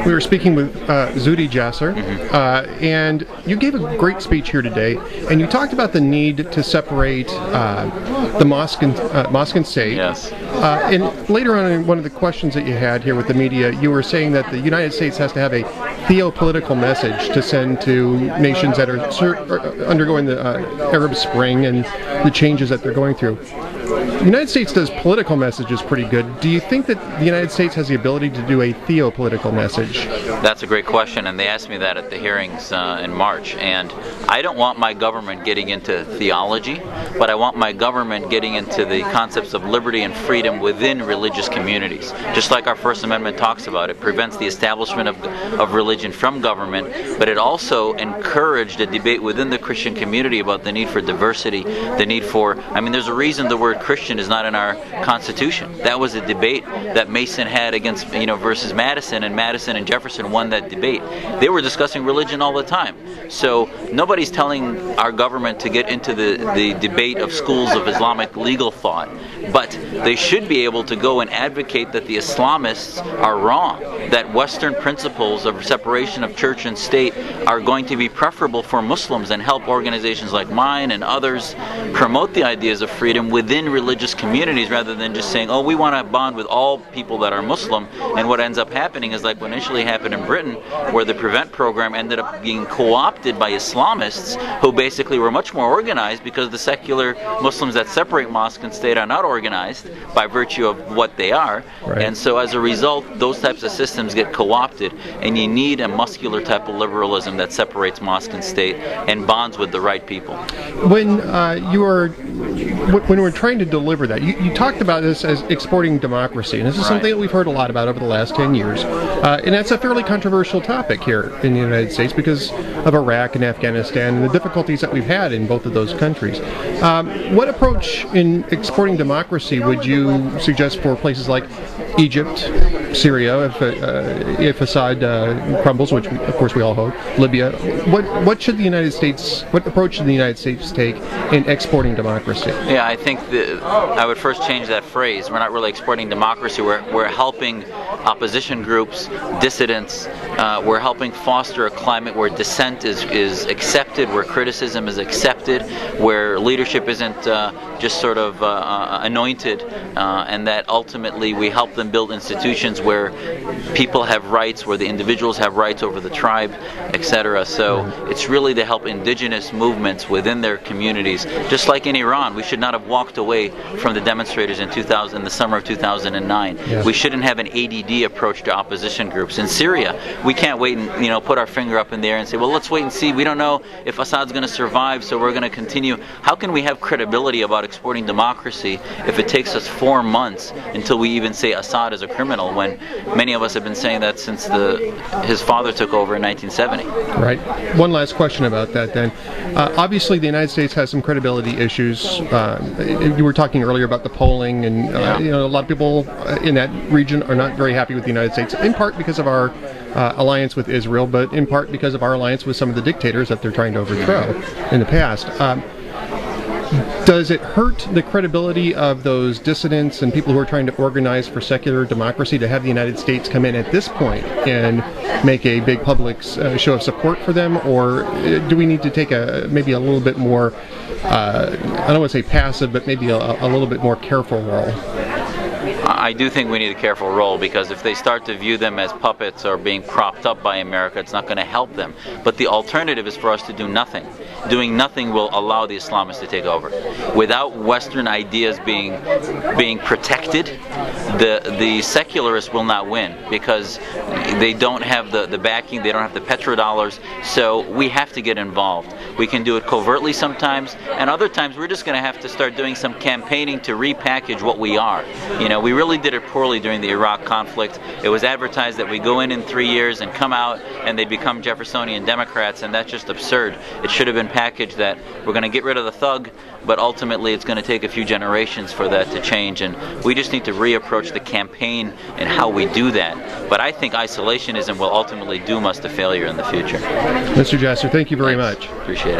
We were speaking with Zudhi Jasser, and you gave a great speech here today, and you talked about the need to separate the mosque and state. Yes. And later on in one of the questions that you had here with the media, you were saying that the United States has to have a theopolitical message to send to nations that are undergoing the Arab Spring and the changes that they're going through. The United States does political messages pretty good. Do you think that the United States has the ability to do a theopolitical message? That's a great question, and they asked me that at the hearings in March. And I don't want my government getting into theology, but I want my government getting into the concepts of liberty and freedom within religious communities. Just like our First Amendment talks about, it prevents the establishment of religion from government, but it also encouraged a debate within the Christian community about the need for diversity, the need for, there's a reason the word Christian is not in our Constitution. That was a debate that Mason had against, versus Madison, and Madison and Jefferson won that debate. They were discussing religion all the time. So nobody's telling our government to get into the debate of schools of Islamic legal thought, but they should be able to go and advocate that the Islamists are wrong, that Western principles of separation of church and state are going to be preferable for Muslims, and help organizations like mine and others promote the ideas of freedom within religious communities, rather than just saying, we want to bond with all people that are Muslim. And what ends up happening is like what initially happened in Britain, where the Prevent program ended up being co-opted by Islamists, who basically were much more organized, because the secular Muslims that separate mosque and state are not organized by virtue of what they are. Right. And so as a result, those types of systems get co-opted, and you need a muscular type of liberalism that separates mosque and state and bonds with the right people. When we're trying to deliver that, you talked about this as exporting democracy, and this is something that we've heard a lot about over the last 10 years. And that's a fairly controversial topic here in the United States because of Iraq and Afghanistan and the difficulties that we've had in both of those countries. What approach in exporting democracy would you suggest for places like Egypt, Syria, if Assad crumbles, which of course we all hope, Libya? What approach should the United States take in exporting democracy? Yeah, I think I would first change that phrase. We're not really exporting democracy. We're helping opposition groups, dissidents. We're helping foster a climate where dissent is accepted, where criticism is accepted, where leadership isn't just sort of anointed, and that ultimately we help them build institutions where people have rights, where the individuals have rights over the tribe, etc. So it's really to help indigenous movements within their communities. Just like in Iran, we should not have walked away from the demonstrators in the summer of 2009. Yeah. We shouldn't have an ADD approach to opposition groups. In Syria, we can't wait and put our finger up in the air and say, well, let's wait and see. We don't know if Assad's going to survive, so we're going to continue. How can we have credibility about exporting democracy if it takes us 4 months until we even say Assad is a criminal, when many of us have been saying that since his father took over in 1970? Right. One last question about that then. Obviously, the United States has some credibility issues. You were talking earlier about the polling, and a lot of people in that region are not very happy with the United States, in part because of our alliance with Israel, but in part because of our alliance with some of the dictators that they're trying to overthrow in the past. Does it hurt the credibility of those dissidents and people who are trying to organize for secular democracy to have the United States come in at this point and make a big public show of support for them? Or do we need to take maybe a little bit more, I don't want to say passive, but maybe a little bit more careful role? I do think we need a careful role, because if they start to view them as puppets or being propped up by America, it's not going to help them. But the alternative is for us to do nothing. Doing nothing will allow the Islamists to take over. Without Western ideas being protected, the secularists will not win, because they don't have the backing, they don't have the petrodollars. So we have to get involved. We can do it covertly sometimes, and other times we're just going to have to start doing some campaigning to repackage what we are. We really did it poorly during the Iraq conflict. It was advertised that we go in 3 years and come out and they become Jeffersonian Democrats, and that's just absurd. It should have been packaged that we're going to get rid of the thug, but ultimately it's going to take a few generations for that to change, and we just need to reapproach the campaign and how we do that. But I think isolationism will ultimately doom us to failure in the future. Mr. Jasser, thank you very much. Appreciate it.